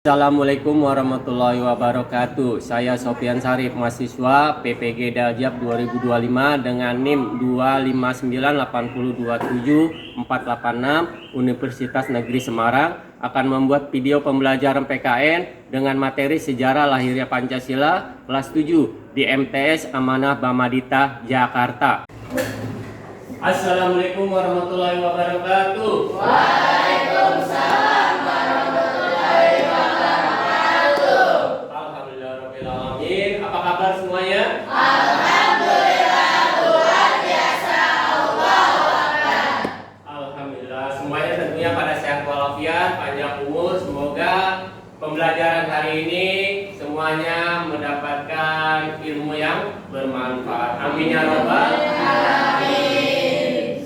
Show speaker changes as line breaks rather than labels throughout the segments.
Assalamualaikum warahmatullahi wabarakatuh. Saya Sofyan Sarif, mahasiswa PPG Daljab 2025 dengan NIM 259827486 Universitas Negeri Semarang akan membuat video pembelajaran PKN dengan materi sejarah lahirnya Pancasila kelas 7 di MTS Amanah Bamadita, Jakarta. Assalamualaikum warahmatullahi wabarakatuh.
Waalaikumsalam.
Apa kabar semuanya?
Alhamdulillah, luar biasa. Allahu Akbar.
Alhamdulillah, semuanya tentunya pada sehat walafiat, panjang umur. Semoga pembelajaran hari ini semuanya mendapatkan ilmu yang bermanfaat. Amin ya rabbal alamin.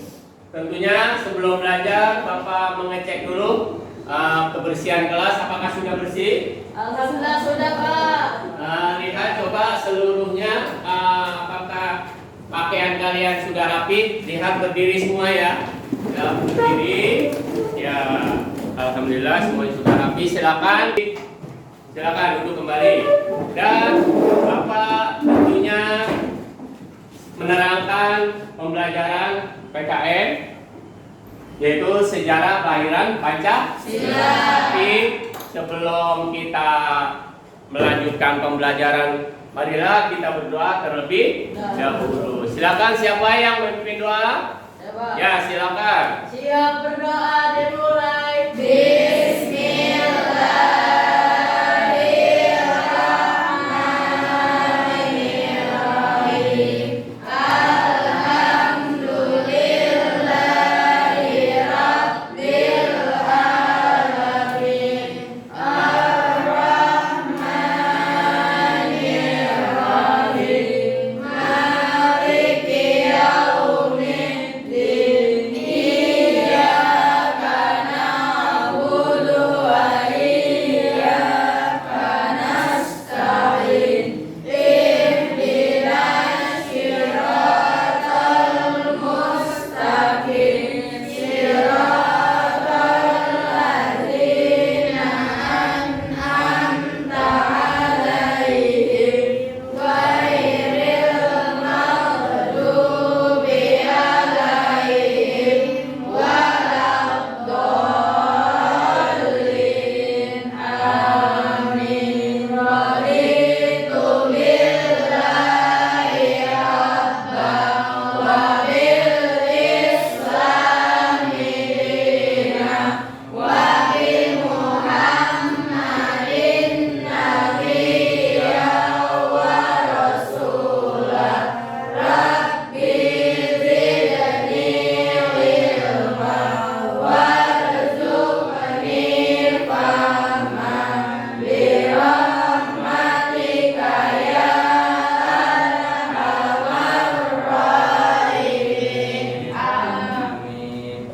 Tentunya sebelum belajar, Bapak mengecek dulu kebersihan kelas. Apakah sudah bersih?
Alhamdulillah sudah, Pak.
Lihat coba seluruhnya, apakah pakaian kalian sudah rapi. Lihat berdiri semua ya. Ya, berdiri. Ya, alhamdulillah semuanya sudah rapi. Silakan duduk kembali. Dan Bapak tentunya menerangkan pembelajaran PKN, yaitu sejarah kelahiran Pancasila. Tapi sebelum kita melanjutkan pembelajaran, marilah kita berdoa terlebih dahulu. Silakan, siapa yang memimpin doa? Ya, silakan.
Siap, berdoa dimulai. Bismillahirrahmanirrahim. Alhamdulillahirabbil alamin. Ar-Rahmanirrahim. Maliki yaumiddin. Iyyaka na'budu wa iyyaka nasta'in. Ihdinas siratal mustaqim. Siratal ladzina an'amta 'alaihim ghairil maghdubi 'alaihim waladdallin. Amin. Raditu billahi rabban wa bil islami dinan wa bi Muhammadin nabiyyan wa rasulah. Rabbi zidni ilma warzuqni fahman birahmatika ya arhamar rahimin. Amin.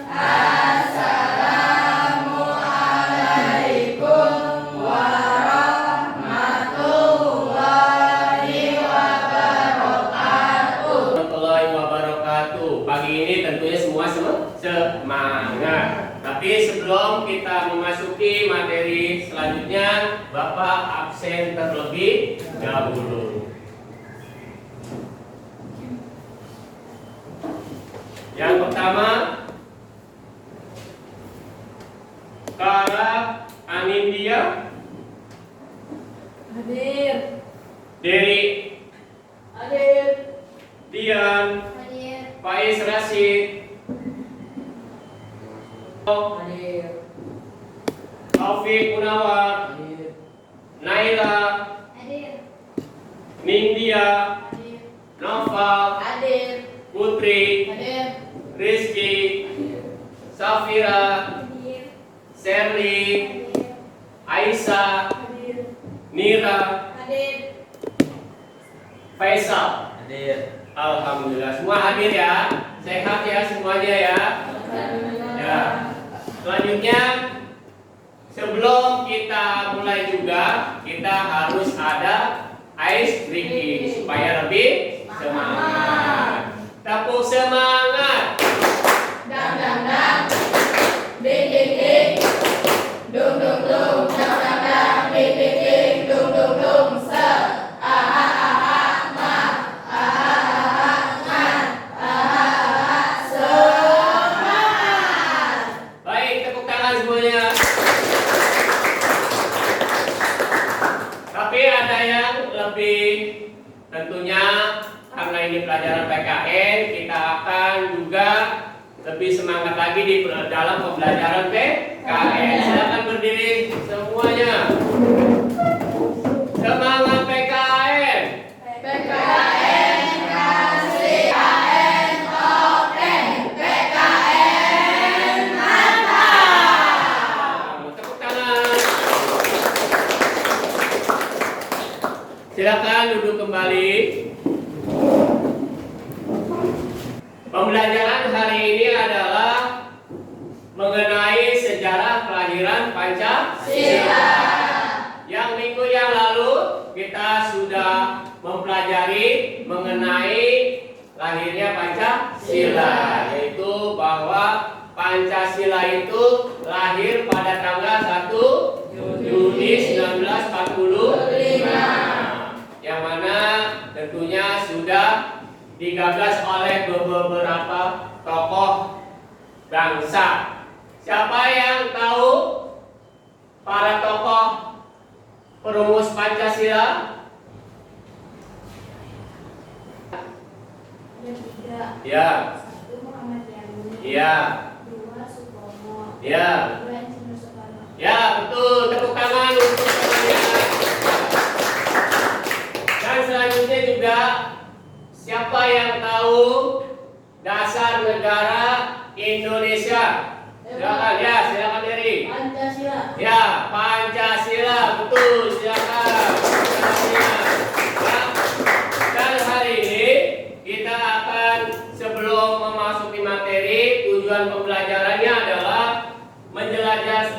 Assalamualaikum warahmatullahi wabarakatuh.
Warahmatullahi wabarakatuh. Pagi ini tentunya semua semangat. Tapi sebelum kita memasuki materi selanjutnya, Bapak absen terlebih dahulu. Yang pertama, Kara Anindya,
Hadir.
Dery,
Hadir.
Dian,
Hadir.
Faiz Rashid,
Hadir.
Taufik Munawar,
Hadir.
Naila,
Hadir.
Nindya,
Hadir.
Noval,
Hadir.
Putri,
Hadir.
Rizky, Safira,
Hadir.
Sherly,
Hadir.
Aisyah,
Hadir.
Nira,
Hadir.
Faisal.
Hadir.
Alhamdulillah semua hadir ya. Sehat ya semuanya ya. Ya. Selanjutnya, sebelum kita mulai juga, kita harus ada ice breaking supaya lebih semangat. Tepuk semangat.
Dang dang dang.
tentunya karena ini pelajaran PKN, kita akan juga lebih semangat lagi di dalam pembelajaran PKN. Silakan berdiri semuanya. Semangat PKN.
PKN kasih KNOP. PKN mantap.
Tepuk tangan. Silakan duduk kembali. Pembelajaran hari ini adalah mengenai sejarah kelahiran Pancasila. Yang minggu yang lalu kita sudah mempelajari mengenai lahirnya Pancasila, yaitu bahwa Pancasila itu lahir pada tanggal 1 Juni 1945, yang mana tentunya sudah digagas oleh beberapa tokoh bangsa. Siapa yang tahu para tokoh perumus Pancasila?
Ada 3.
Ya,
1 Muhammad Yani.
ya,
2 Supomo.
ya,
3 Insinyur Soekarno.
ya, betul. Tepuk tangan untuk temannya. Dan selanjutnya juga, siapa yang tahu dasar negara Indonesia? Silakan, ya, silakan Eri.
Pancasila.
Ya, Pancasila, betul, silakan. Ya. Dan hari ini kita akan, sebelum memasuki materi, tujuan pembelajarannya adalah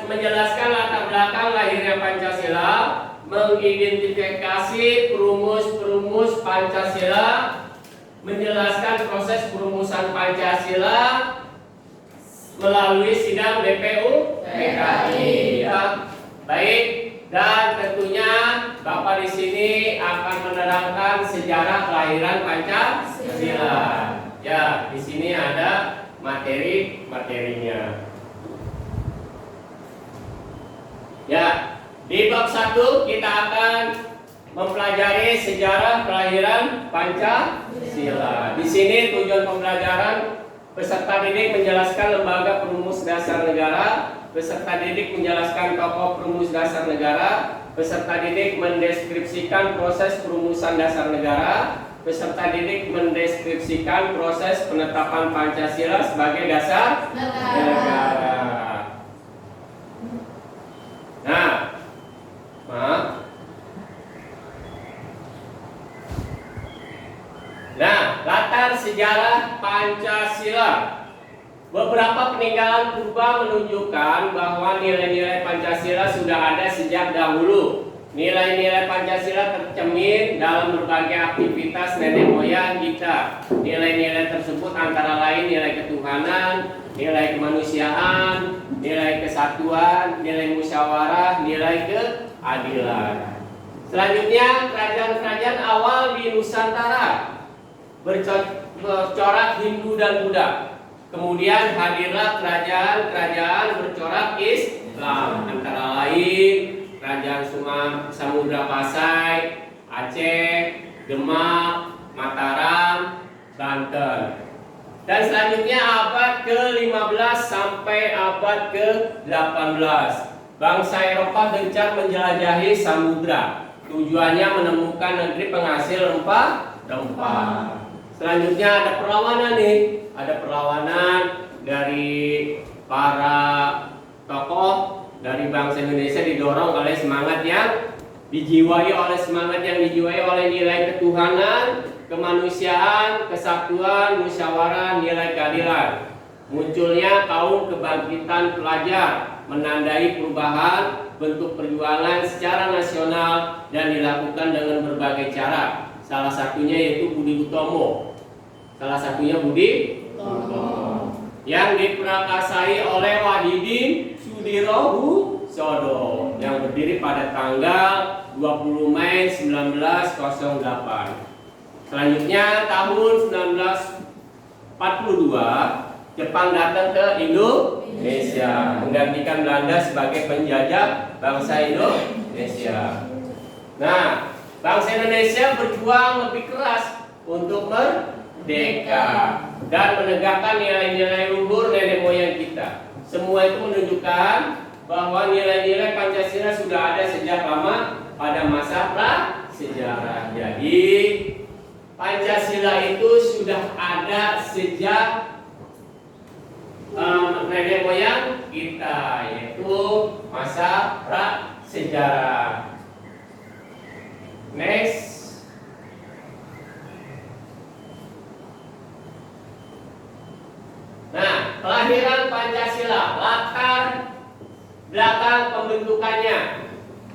menjelaskan latar belakang lahirnya Pancasila, mengidentifikasi perumus-perumus Pancasila, menjelaskan proses perumusan Pancasila melalui sidang BPU PKI. Ya. Baik, dan tentunya Bapak di sini akan menerangkan sejarah kelahiran Pancasila. Ya, di sini ada materinya. Ya, di bab 1 kita akan mempelajari sejarah kelahiran Pancasila. Di sini tujuan pembelajaran, peserta didik menjelaskan lembaga perumus dasar negara, peserta didik menjelaskan tokoh perumus dasar negara, peserta didik mendeskripsikan proses perumusan dasar negara, peserta didik mendeskripsikan proses penetapan Pancasila sebagai dasar negara. Nah, latar sejarah Pancasila. Beberapa peninggalan purba menunjukkan bahwa nilai-nilai Pancasila sudah ada sejak dahulu. Nilai-nilai Pancasila tercermin dalam berbagai aktivitas nenek moyang kita. Nilai-nilai tersebut antara lain nilai ketuhanan, nilai kemanusiaan, nilai kesatuan, nilai musyawarah, nilai keadilan. Selanjutnya, kerajaan-kerajaan awal di Nusantara bercorak Hindu dan Buddha. Kemudian hadirlah kerajaan-kerajaan bercorak Islam, antara lain Kerajaan Samudra Pasai, Aceh, Demak, Mataram, Banten. Dan selanjutnya abad ke-15 sampai abad ke-18, bangsa Eropa gencar menjelajahi samudra. Tujuannya menemukan negeri penghasil rempah-rempah. Selanjutnya ada perlawanan nih, ada perlawanan dari para tokoh dari bangsa Indonesia didorong oleh semangat yang dijiwai oleh nilai ketuhanan, kemanusiaan, kesatuan, musyawarah, nilai keadilan. Munculnya kaum kebangkitan pelajar menandai perubahan bentuk perjuangan secara nasional dan dilakukan dengan berbagai cara. Salah satunya yaitu Budi Utomo. Yang diperakasai oleh Wahidin Sudirohusodo yang berdiri pada tanggal 20 Mei 1908. Selanjutnya tahun 1942 Jepang datang ke Indonesia menggantikan Belanda sebagai penjajah bangsa Indonesia. Nah, bangsa Indonesia berjuang lebih keras untuk merdeka dan menegakkan nilai-nilai luhur nenek moyang kita. Semua itu menunjukkan bahwa nilai-nilai Pancasila sudah ada sejak lama pada masa prasejarah. Jadi Pancasila itu sudah ada sejak nenek moyang kita, yaitu masa prasejarah. Next. Nah, kelahiran Pancasila, latar belakang pembentukannya.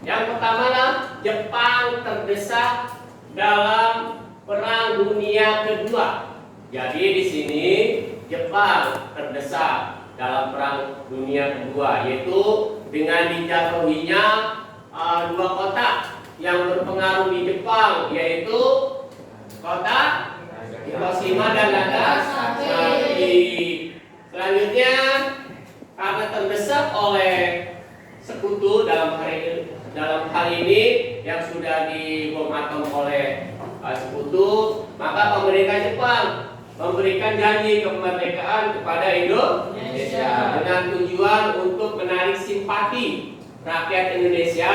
Yang pertama lah, Jepang terdesak dalam Perang Dunia Kedua. Jadi di sini Jepang terdesak dalam Perang Dunia Kedua, yaitu dengan dijatuhinya dua kota yang berpengaruh di Jepang, yaitu kota Hiroshima dan Nagasaki. Selanjutnya, karena terdesak oleh sekutu dalam hal ini yang sudah dibom atom oleh sekutu, maka pemerintah Jepang memberikan janji kemerdekaan kepada Indonesia dengan tujuan untuk menarik simpati rakyat Indonesia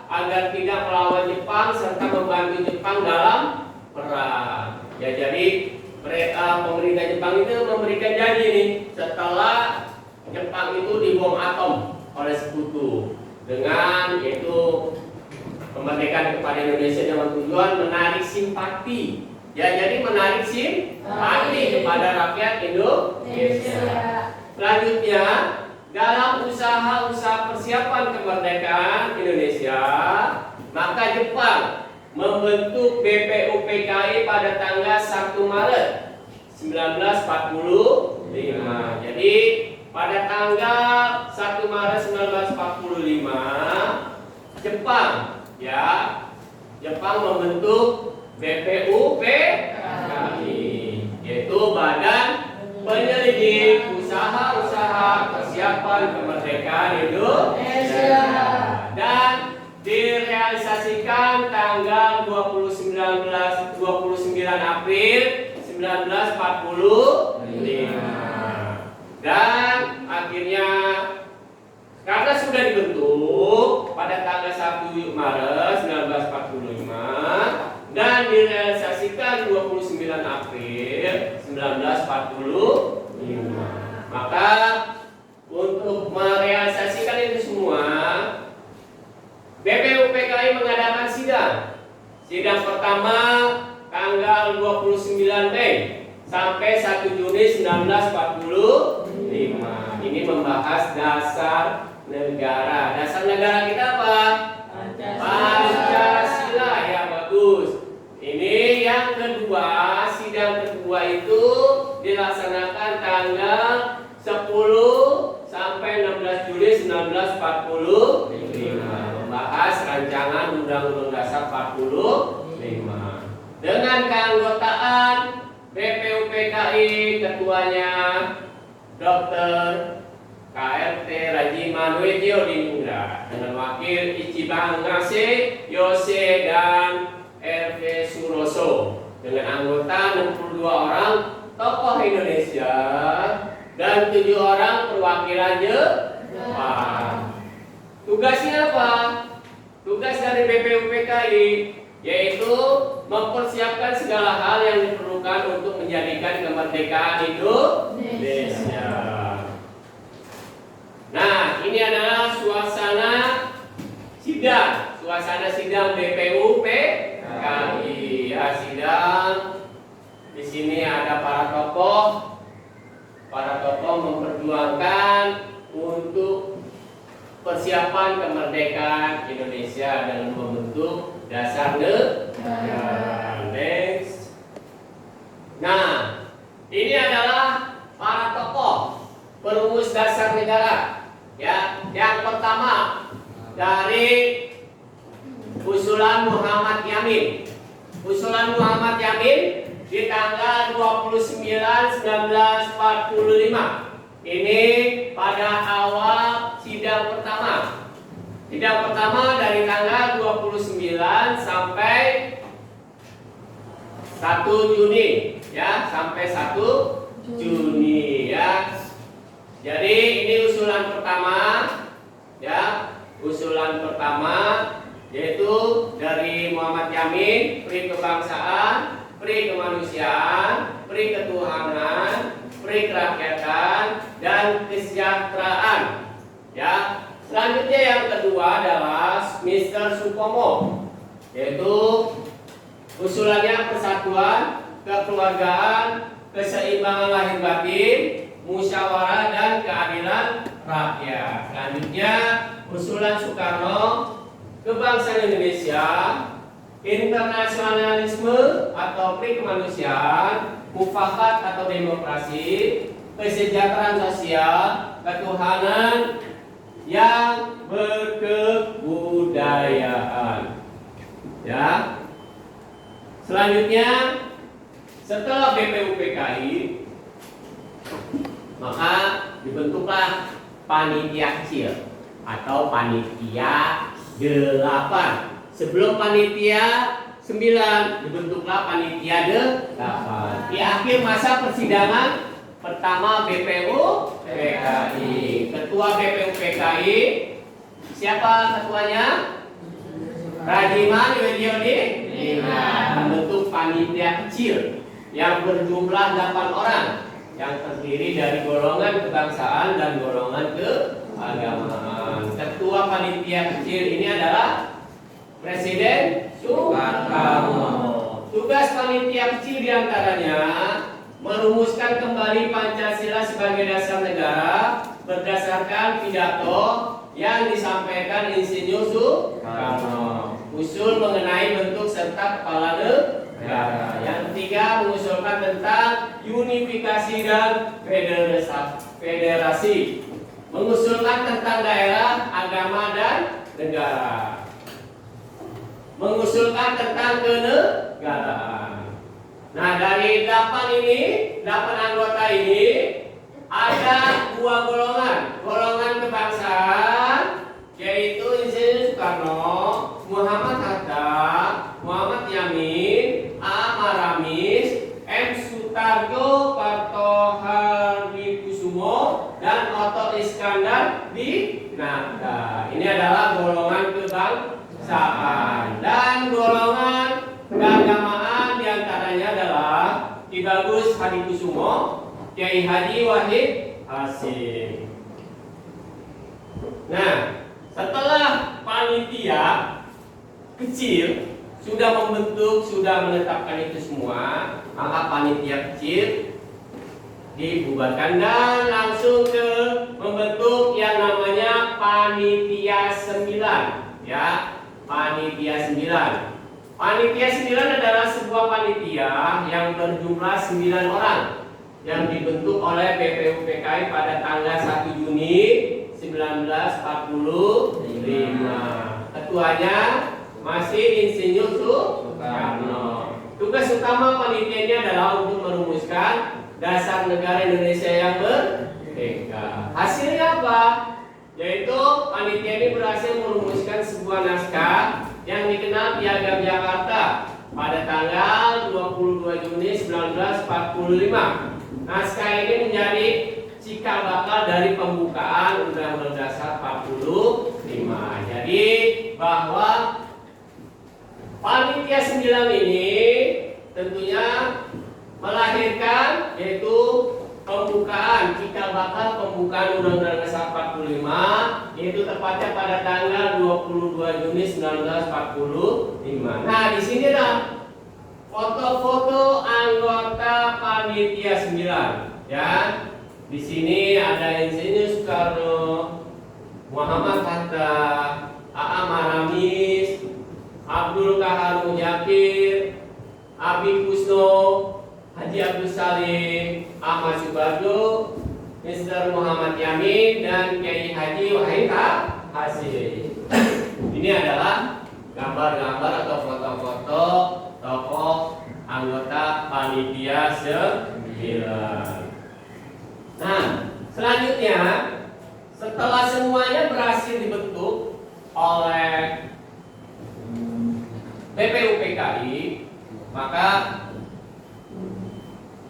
agar tidak melawan Jepang serta membantu Jepang dalam perang. Ya, jadi pemerintah Jepang itu memberikan janji nih setelah Jepang itu dibom atom oleh sekutu dengan yaitu kemerdekaan kepada Indonesia dengan tujuan menarik simpati. Ya, jadi menarik simpati kepada rakyat Indonesia. Selanjutnya, dalam usaha-usaha persiapan kemerdekaan Indonesia, maka Jepang membentuk BPUPKI pada tanggal 1 Maret 1945. Jadi pada tanggal 1 Maret 1945 Jepang membentuk BPUPKI, yaitu Badan Penyelidik Usaha-usaha Persiapan Kemerdekaan Indonesia, dan direalisasikan tanggal 29 April 1945. Dan akhirnya karena sudah dibentuk pada tanggal 1 Maret 1945 dan direalisasikan 29 April 1945, maka untuk merealisasikan itu semua BPUPKI mengadakan sidang pertama tanggal 29 Mei sampai 1 Juni 1945. Ini membahas dasar negara. Dasar negara kita apa? Pancasila. Ya, bagus. Ini yang kedua, sidang kedua itu dilaksanakan tanggal 10 sampai 16 Juli 1945. Membahas rancangan Undang-Undang Dasar 45. Dengan keanggotaan BPUPKI, ketuanya Dr. KRT Raji Manuejo Diningrat, dengan wakil Ichiban Ngase, Yose, dan RV Suroso, dengan anggota 62 orang tokoh Indonesia dan 7 orang perwakilan Jepang. Tugasnya apa? Tugas dari BPUPKI yaitu mempersiapkan segala hal yang diperlukan untuk menjadikan kemerdekaan Indonesia. Nah, ini adalah suasana sidang BPUPKI. Ya, sidang. Di sini ada para tokoh memperjuangkan untuk persiapan kemerdekaan Indonesia dengan membentuk dasar negara. Next. Nah, ini adalah para tokoh perumus dasar negara. Ya, yang pertama dari usulan Muhammad Yamin. Usulan Muhammad Yamin di tanggal 29/1945. Ini pada awal sidang pertama. Sidang pertama dari tanggal 29 sampai 1 Juni ya, sampai 1 Juni ya. Jadi ini usulan pertama ya, usulan pertama yaitu dari Muhammad Yamin, Pri Kebangsaan, Pri Kemanusiaan, Pri Ketuhanan, Pri Kerakyatan, dan Kesejahteraan ya. Selanjutnya yang kedua adalah Mr. Supomo, yaitu usulannya persatuan, kekeluargaan, keseimbangan lahir batin, musyawarah dan keadilan rakyat. Selanjutnya usulan Soekarno, kebangsaan Indonesia, internasionalisme atau pri kemanusiaan, mufakat atau demokrasi, kesejahteraan sosial, ketuhanan yang berkebudayaan. Ya. Selanjutnya setelah BPUPKI maka dibentuklah panitia kecil atau panitia 8. Sebelum panitia 9 dibentuklah panitia 8. Di akhir masa persidangan pertama BPUPKI. Ketua BPUPKI siapa ketuanya? Rajiman Widyodiningrat. Membentuk panitia kecil yang berjumlah 8 orang yang terdiri dari golongan kebangsaan dan golongan keagamaan. Ketua panitia kecil ini adalah Presiden Soekarno. Tugas panitia kecil diantaranya merumuskan kembali Pancasila sebagai dasar negara berdasarkan pidato yang disampaikan Insinyur Soekarno. Usul mengenai bentuk serta kepala negara. Yang ketiga, mengusulkan tentang unifikasi dan federasi. Mengusulkan tentang daerah, agama dan negara. Mengusulkan tentang kenegaraan. Nah, dari 8 anggota ini ada 2 golongan. Golongan kebangsaan yaitu Insinyur Soekarno, Muhammad Hatta, Muhammad Yamin, A. Maramis, M. Sutarjo, Parto Harikusumo, dan Otto Iskandar Dinata. Ini adalah golongan kebangsaan. Dan golongan keagamaan diantaranya adalah Ki Bagus Hadikusumo, Kiai Haji Wahid Hasyim. Nah, setelah panitia kecil sudah membentuk, sudah menetapkan itu semua, maka panitia kecil dibubarkan dan langsung ke membentuk yang namanya panitia 9 ya, panitia 9. Panitia 9 adalah sebuah panitia yang berjumlah 9 orang yang dibentuk oleh BPUPKI pada tanggal 1 Juni 1945. Ketuanya masih Insinyur Soekarno. Tugas utama panitia ini adalah untuk merumuskan dasar negara Indonesia yang merdeka. Hasilnya apa? Yaitu panitia ini berhasil merumuskan sebuah naskah yang dikenal Piagam Jakarta pada tanggal 22 Juni 1945. Naskah ini menjadi cikal bakal dari pembukaan Undang-Undang Dasar 45. Jadi bahwa panitia 9 ini tentunya melahirkan yaitu pembukaan, cikal bakal pembukaan Undang-Undang Dasar 45, yaitu tepatnya pada tanggal 22 Juni 1945. Nah, di sinilah foto-foto anggota panitia 9 ya. Di sini ada Insinyur Soekarno, Muhammad Hatta, A.A. Maramis, Abdul Kahar Mujahid, Abi Kusno, Haji Abdul Salim, Ahmad Subardo, Mr. Muhammad Yamin, dan Kiai Haji Wahid Hasyim. Ini adalah gambar-gambar atau foto-foto tokoh anggota panitia 9. Nah, selanjutnya setelah semuanya berhasil dibentuk oleh BPUPKI, maka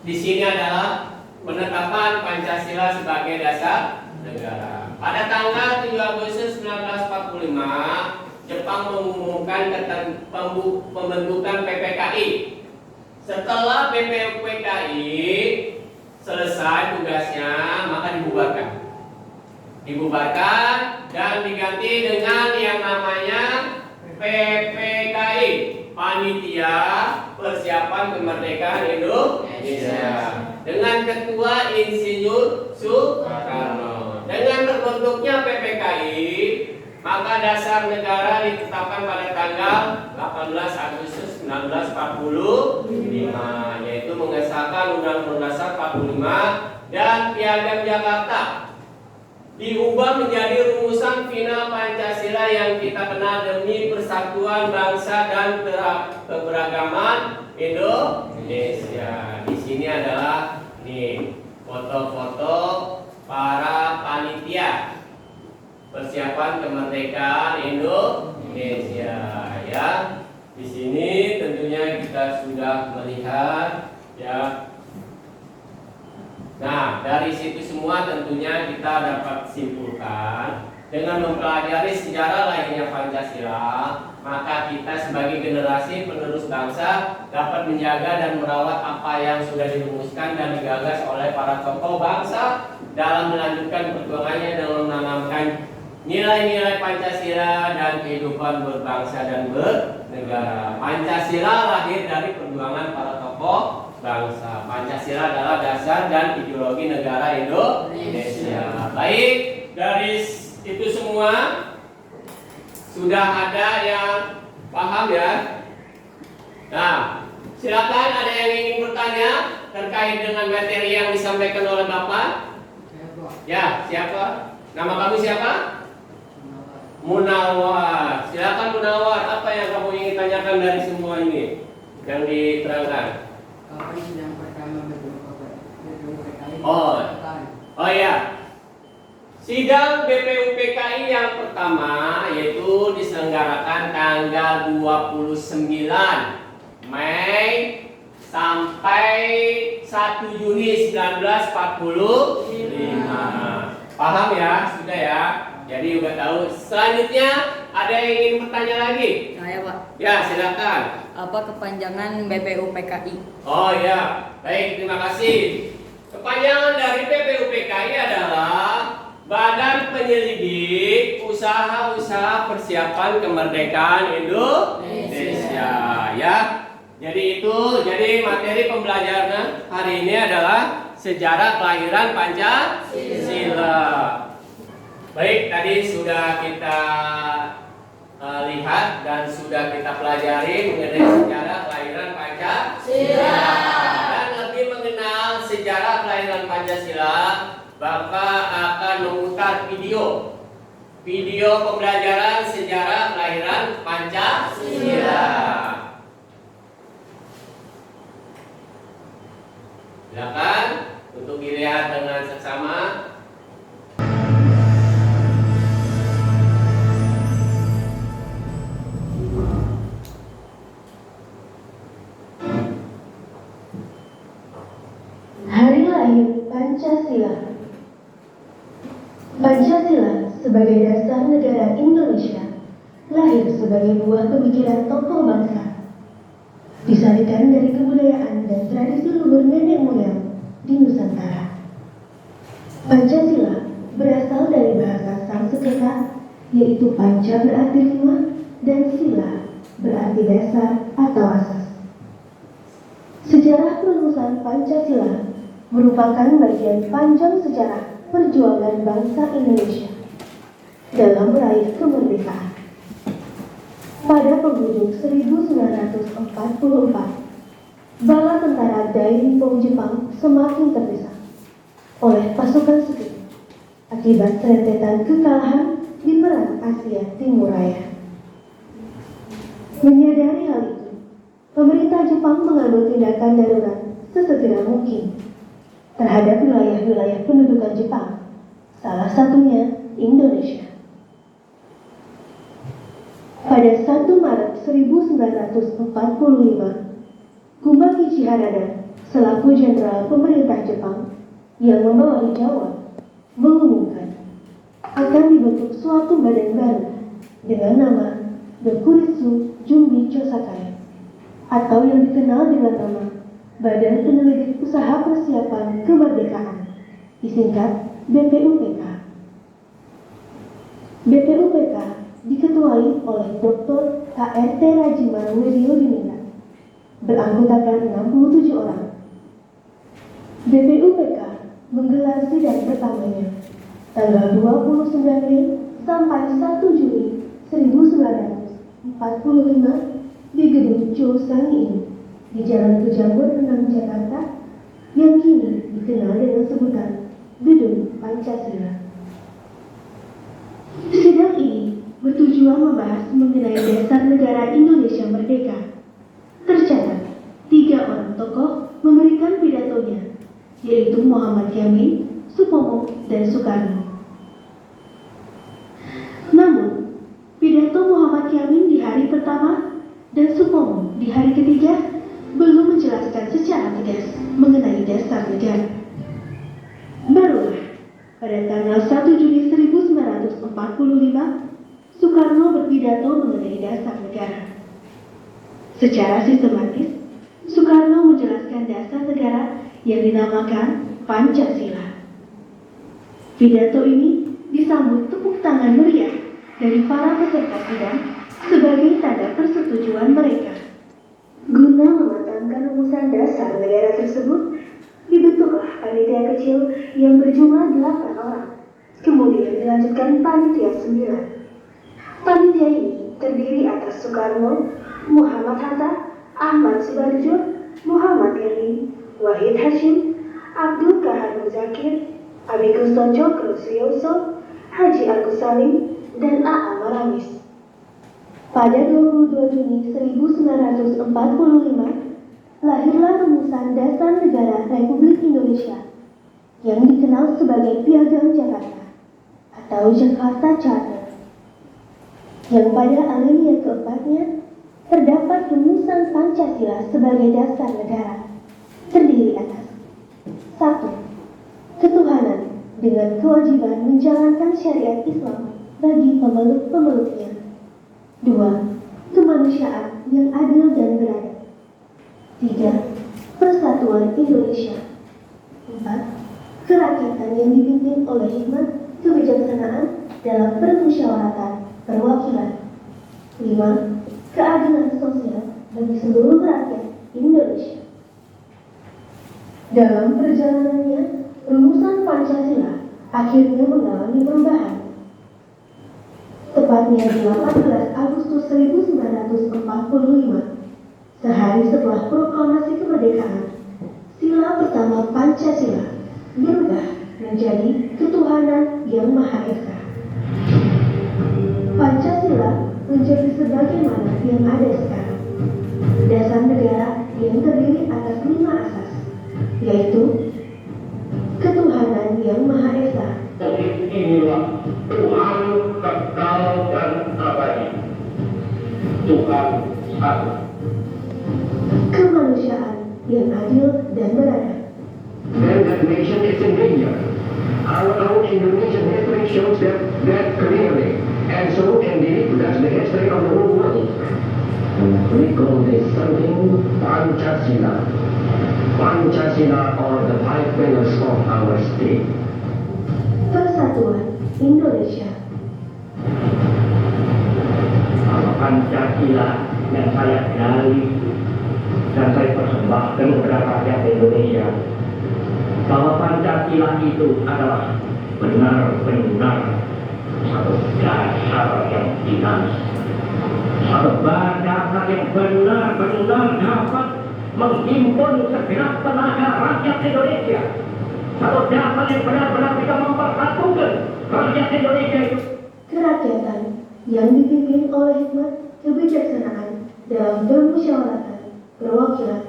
di sini adalah penetapan Pancasila sebagai dasar negara. Pada tanggal 7 Agustus 1945, Jepang mengumumkan pembentukan PPKI. Setelah BPUPKI selesai tugasnya, maka dibubarkan dan diganti dengan yang namanya PPKI, Panitia Persiapan Kemerdekaan Indonesia, dengan Ketua Insinyur Soekarno. Dengan terbentuknya PPKI, maka dasar negara ditetapkan pada tanggal 18 Agustus 1945, yaitu mengesahkan Undang-Undang Dasar 45 dan Piagam Jakarta. Diubah menjadi rumusan final Pancasila yang kita kenal demi persatuan bangsa dan keberagaman Indonesia. Di sini adalah nih foto-foto para panitia persiapan kemerdekaan Indonesia ya. Di sini tentunya kita sudah melihat ya. Nah, dari situ semua tentunya kita dapat simpulkan dengan mempelajari sejarah lahirnya Pancasila, maka kita sebagai generasi penerus bangsa dapat menjaga dan merawat apa yang sudah dirumuskan dan digagas oleh para tokoh bangsa dalam melanjutkan perjuangannya dalam menanamkan nilai-nilai Pancasila dan kehidupan berbangsa dan bernegara. Pancasila lahir dari perjuangan para tokoh bangsa. Pancasila adalah dasar dan ideologi negara Indonesia. Baik, dari itu semua sudah ada yang paham ya? Nah, silakan ada yang ingin bertanya terkait dengan materi yang disampaikan oleh Bapak? Ya, siapa? Nama kamu siapa? Munawar. Silakan Munawar, apa yang kamu ingin tanyakan dari semua ini yang diterangkan?
Yang pertama BPUPKI.
Oh ya. Sidang BPUPKI yang pertama yaitu diselenggarakan tanggal 29 Mei sampai 1 Juni 1945. Paham ya? Sudah ya? Jadi udah tahu. Selanjutnya ada yang ingin bertanya lagi?
Saya Pak.
Ya, silakan.
Apa kepanjangan BPUPKI?
Oh ya, baik, terima kasih. Kepanjangan dari BPUPKI adalah Badan Penyelidik Usaha-Usaha Persiapan Kemerdekaan Indonesia. Ya, jadi materi pembelajaran hari ini adalah sejarah kelahiran Pancasila. Baik, tadi sudah kita lihat dan sudah kita pelajari mengenai sejarah kelahiran Pancasila. Dan lebih mengenal sejarah kelahiran Pancasila, Bapak akan memutar video pembelajaran sejarah kelahiran Pancasila. Silakan untuk dilihat dengan seksama.
Hari lahir Pancasila. Pancasila sebagai dasar negara Indonesia lahir sebagai buah pemikiran tokoh bangsa, disarikan dari kebudayaan dan tradisi luhur nenek moyang di Nusantara. Pancasila berasal dari bahasa Sanskerta, yaitu panca berarti lima dan sila berarti dasar atau asas. Sejarah perumusan Pancasila merupakan bagian panjang sejarah perjuangan bangsa Indonesia dalam meraih kemerdekaan. Pada penghujung 1944, bala tentara Dainippon Jepang semakin terdesak oleh pasukan sekutu akibat rentetan kekalahan di Perang Asia Timur Raya. Menyadari hal itu, pemerintah Jepang mengambil tindakan darurat sesegera mungkin terhadap wilayah-wilayah pendudukan Jepang, salah satunya Indonesia. Pada 1 Maret 1945, Kumbaki Chiharada selaku Jenderal Pemerintah Jepang yang membawahi Jawa mengumumkan akan dibentuk suatu badan baru dengan nama Dokuritsu Jumbi Chosakai atau yang dikenal dengan nama Badan Penyelidik Usaha Persiapan Kemerdekaan, disingkat BPUPK. BPUPK diketuai oleh Dr. KRT Rajiman Wiryodiningrat, beranggotakan 67 orang. BPUPK menggelar sidang pertamanya tanggal 29 Mei sampai 1 Juli 1945 di Gedung Chosangi di Jalan Pejabat 6 Jakarta yang kini dikenal dengan sebutan Gedung Pancasila. Sidang ini bertujuan membahas mengenai dasar negara Indonesia merdeka. Tercatat, 3 orang tokoh memberikan pidatonya, yaitu Muhammad Yamin, Supomo, dan Soekarno. Namun, pidato Muhammad Yamin di hari pertama dan Supomo di hari ketiga belum menjelaskan secara tegas mengenai dasar negara. Barulah pada tanggal 1 Juni 1945, Soekarno berpidato mengenai dasar negara. Secara sistematis, Soekarno menjelaskan dasar negara yang dinamakan Pancasila. Pidato ini disambut tepuk tangan meriah dari para peserta sidang sebagai tanda persetujuan mereka. Guna mematangkan rumusan dasar negara tersebut, dibentuklah panitia kecil yang berjumlah 8 orang. Kemudian dilanjutkan panitia 9. Panitia ini terdiri atas Soekarno, Muhammad Hatta, Ahmad Subarjo, Muhammad Yani, Wahid Hashim, Abdul Kahar Muzakir, Abikusto Cokro Suyoso, Haji Agus Salim, dan A.A. Maramis. Pada 22 Juni 1945, lahirlah rumusan dasar negara Republik Indonesia yang dikenal sebagai Piagam Jakarta atau Jakarta Charter, yang pada alinea keempatnya terdapat rumusan Pancasila sebagai dasar negara, terdiri atas 1. Ketuhanan dengan kewajiban menjalankan syariat Islam bagi pemeluk-pemeluknya. 2. Kemanusiaan yang adil dan beradab. 3. Persatuan Indonesia. 4. Kerakyatan yang dipimpin oleh hikmat kebijaksanaan dalam permusyawaratan perwakilan. 5. Keadilan sosial bagi seluruh rakyat Indonesia. Dalam perjalanannya, rumusan Pancasila akhirnya mengalami perubahan. Tepatnya di 18 Agustus 1945, sehari setelah proklamasi kemerdekaan, sila pertama Pancasila berubah menjadi ketuhanan yang Maha Esa. Pancasila menjadi sebagaimana yang ada sekarang. Dasar negara yang terdiri atas 5 asas, yaitu ketuhanan yang Maha Esa.
Inilah Tuhan kekal dan abadi. Tuhan satu.
Kemanusiaan yang adil dan beradab.
Then that nation is in danger. Our own Indonesian history shows that clearly. And so indeed, that's the history of the whole world. We call this something Pancasila. Pancasila are the 5 pillars of our state.
Persatuan Indonesia.
Bahwa Pancasila yang saya gali dan saya persembahkan kepada rakyat Indonesia, bahwa Pancasila itu adalah benar-benar satu dasar yang dinamis, satu dasar yang benar-benar dapat menghimpun segenap tenaga rakyat Indonesia, satu dasar yang benar-benar bisa mempersatukan rakyat Indonesia itu.
Kerakyatan yang dipimpin oleh hikmat kebijaksanaan dalam permusyawaratan perwakilan.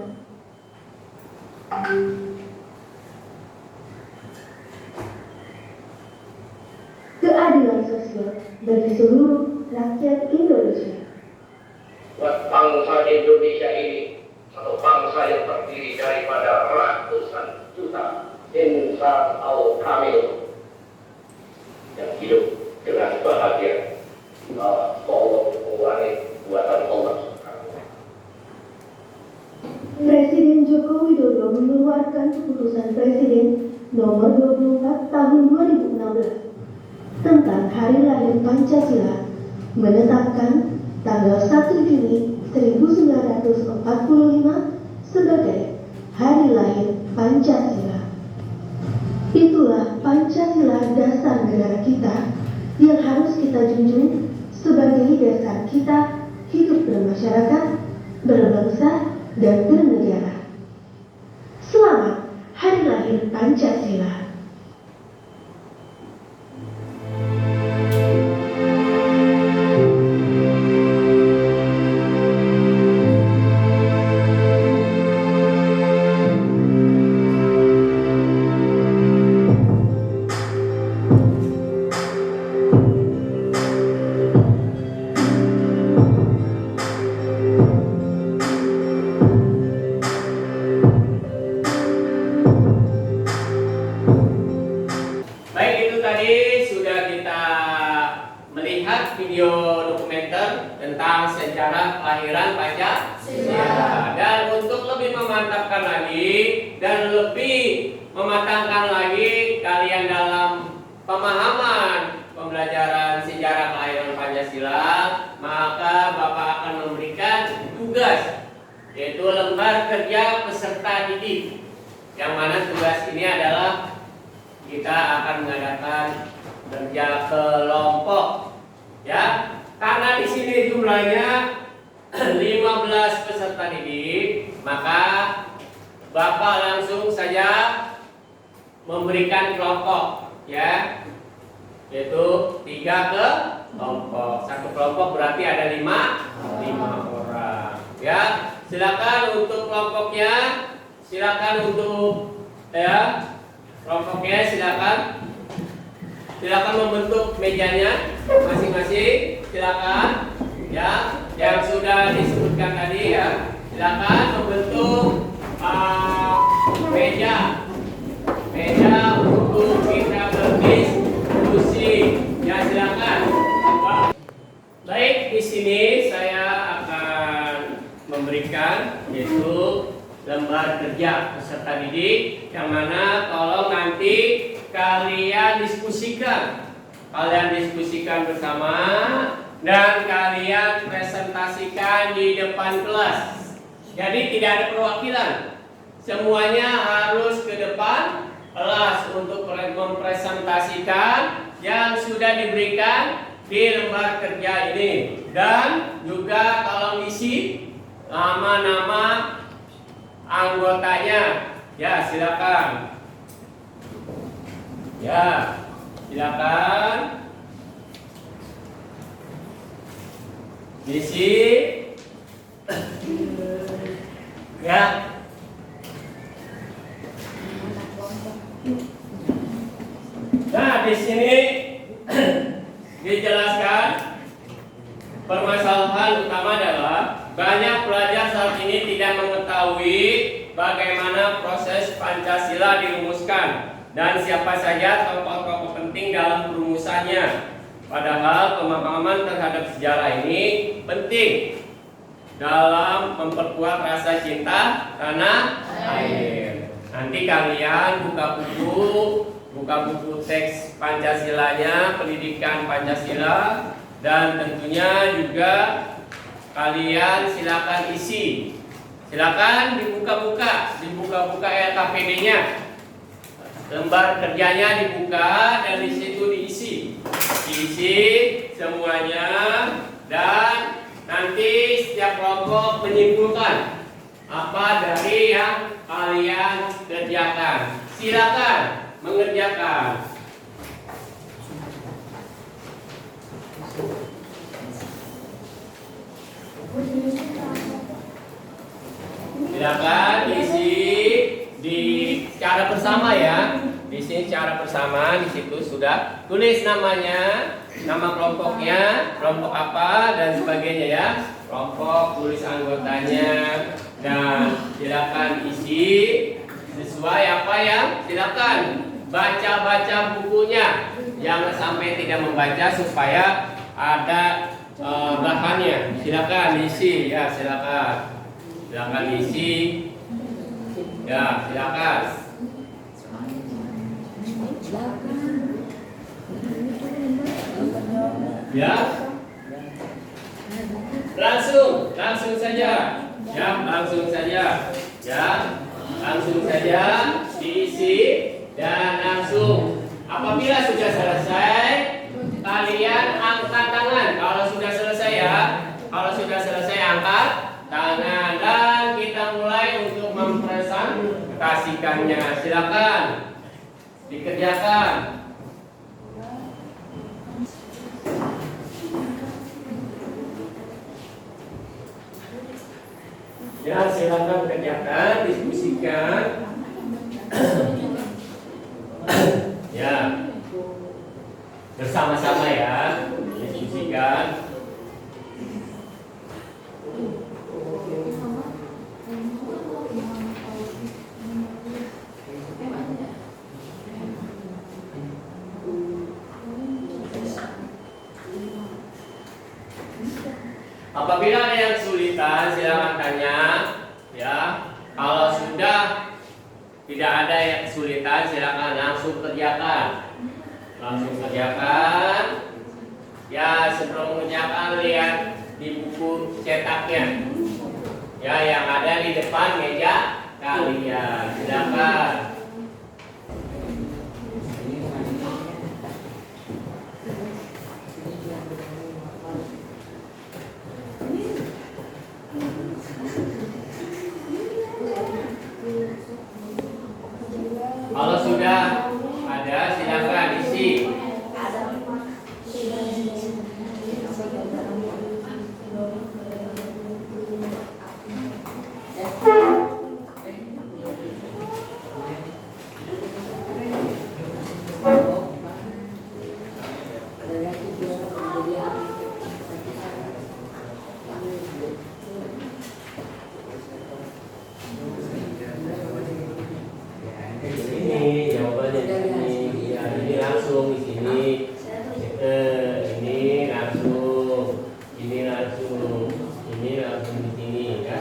Keadilan sosial bagi seluruh rakyat Indonesia.
bangsa Indonesia ini satu bangsa yang terdiri daripada ratusan juta insan al-kamil yang hidup dengan bahagia tolong mengurangi buatan Allah.
Presiden Joko Widodo mengeluarkan keputusan Presiden nomor 24 tahun 2016 tentang Hari Lahir Pancasila, menetapkan tanggal 1 Juni 1945 sebagai Hari Lahir Pancasila. Itulah Pancasila, dasar negara kita yang harus kita junjung sebagai dasar kita hidup bermasyarakat, berbangsa, dan bernegara. Selamat Hari Lahir Pancasila.
Baik, itu tadi sudah kita melihat video dokumenter tentang sejarah kelahiran Pancasila. Dan untuk lebih memantapkan lagi dan lebih mematangkan lagi kalian dalam pemahaman pembelajaran sejarah kelahiran Pancasila, maka Bapak akan memberikan tugas, yaitu lembar kerja peserta didik, yang mana tugas ini adalah kita akan mengadakan kerja kelompok, ya. Karena di sini jumlahnya 15 peserta didik, maka Bapak langsung saja memberikan kelompok, ya, yaitu 3 kelompok. Satu kelompok berarti ada 5 orang, ya. Silakan untuk kelompoknya, silakan untuk, ya, kelompoknya silakan membentuk mejanya masing-masing, silakan, ya, yang sudah disebutkan tadi, ya, silakan membentuk meja untuk kita berdiskusi, ya, silakan. Baik, di sini saya akan memberikan yaitu lembar kerja peserta didik, yang mana tolong nanti kalian diskusikan bersama dan kalian presentasikan di depan kelas. Jadi tidak ada perwakilan, semuanya harus ke depan kelas untuk mempresentasikan yang sudah diberikan di lembar kerja ini, dan juga tolong isi nama-nama anggotanya, ya, silakan. Ya, silakan. Isi. Ya. Nah, di sini dijelaskan permasalahan utama adalah banyak pelajar saat ini tidak mengetahui bagaimana proses Pancasila dirumuskan dan siapa saja tokoh-tokoh penting dalam perumusannya. Padahal pemahaman terhadap sejarah ini penting dalam memperkuat rasa cinta tanah air. Nanti kalian buka buku teks Pancasilanya, pendidikan Pancasila, dan tentunya juga kalian silakan isi. Silakan dibuka LKPD-nya. Lembar kerjanya dibuka dan di situ diisi semuanya, dan nanti setiap kelompok menyimpulkan apa dari yang kalian kerjakan. Silakan mengerjakan. Silakan isi di cara bersama, ya. Di sini cara bersama, di situ sudah tulis namanya, nama kelompoknya, kelompok apa dan sebagainya, ya. kelompok, tulis anggotanya, dan silakan isi sesuai apa yang silakan baca-baca bukunya. Jangan sampai tidak membaca supaya ada bahannya. Silakan isi ya, silakan isi ya, silakan ya, langsung saja ya, langsung saja diisi dan langsung apabila sudah selesai kalian angkat tangan. Kalau sudah selesai ya, angkat tangan dan kita mulai untuk mempresentasikannya. Silakan dikerjakan. Ya, silakan kerjakan, diskusikan. Ya, bersama-sama ya, diskusikan. Apabila ada yang kesulitan, silakan tanya. Ya, kalau sudah tidak ada yang kesulitan, silakan langsung kerjakan. Ya, sebelum mengerjakan lihat di buku cetaknya. Ya, yang ada di depan meja kalian. Silakan. Kalau sudah ada, silakan isi. Ini jawabannya di sini. Ya, ini langsung di sini. Ini langsung di sini ya.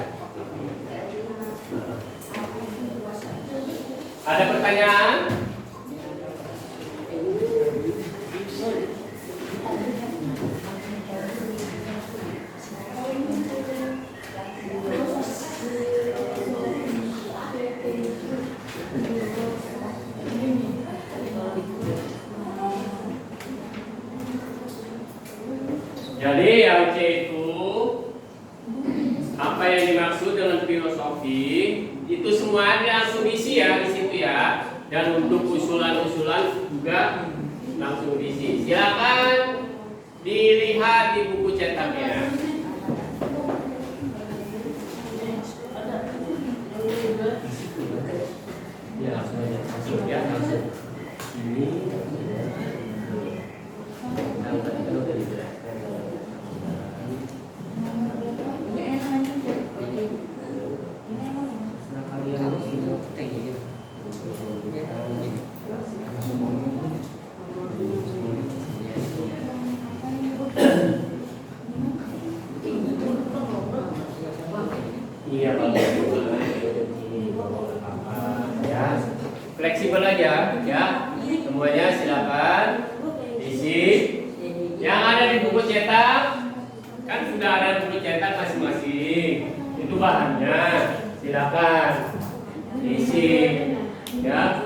Ada pertanyaan? Jadi yang C itu apa yang dimaksud dengan filosofi itu semua langsung diisi ya di situ ya. Dan untuk usulan-usulan juga langsung diisi. Silakan dilihat di buku cetaknya. Ya langsung aja, langsung. Ini. Iya Pak. Ya, fleksibel aja ya. Semuanya silakan isi. Yang ada di buku cetak kan sudah ada di buku cetak masing-masing. Itu bahannya. Silakan isi ya.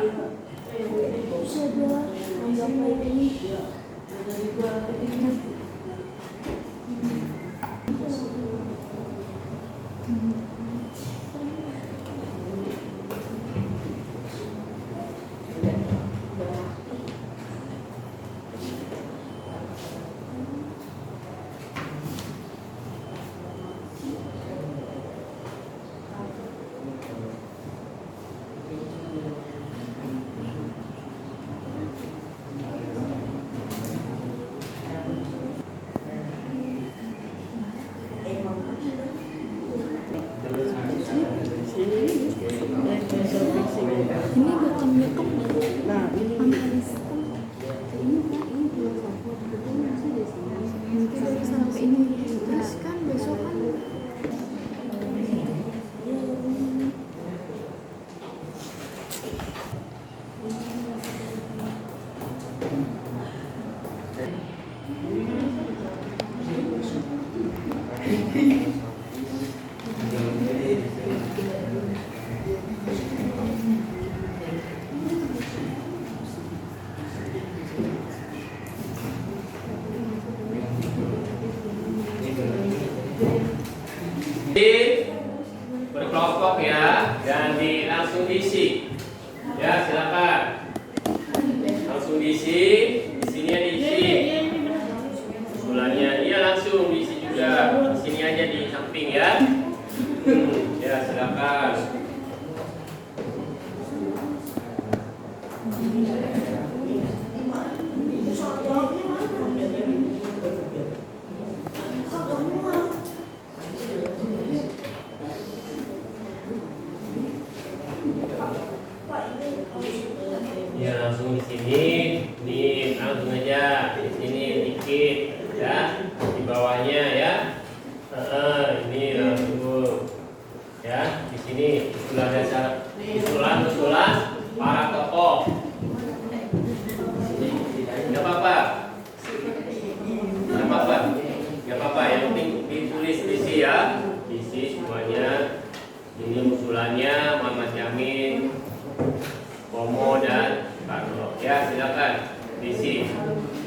langsung diisi. Ya, silakan. Langsung diisi. Di sini ya diisi. Usulannya, iya langsung diisi juga. Di sini aja di samping ya. Ya, silakan. Ya langsung di sini, nih langsung aja di sini dikit ya, di bawahnya ya. Ini langsung ya di sini usulan dasar, usulan para tokoh. Gak apa-apa, gak apa-apa, gak apa-apa. Yang penting ditulis diisi ya, diisi semuanya. Ini usulannya Muhammad Yamin, Pomo dan Carlo. Ya silakan diisi.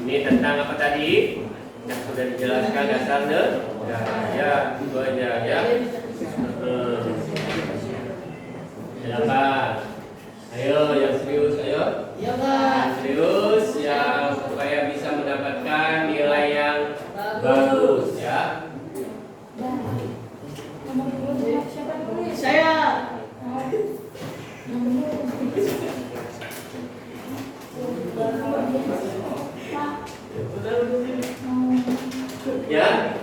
Ini tentang apa tadi? Yang sudah dijelaskan dasarnya. Ya itu aja ya. Silakan. Ayo yang serius, ayo.
Ya, Pak.
Yang serius yang supaya bisa mendapatkan nilai yang bagus ya.
Saya.
Ya.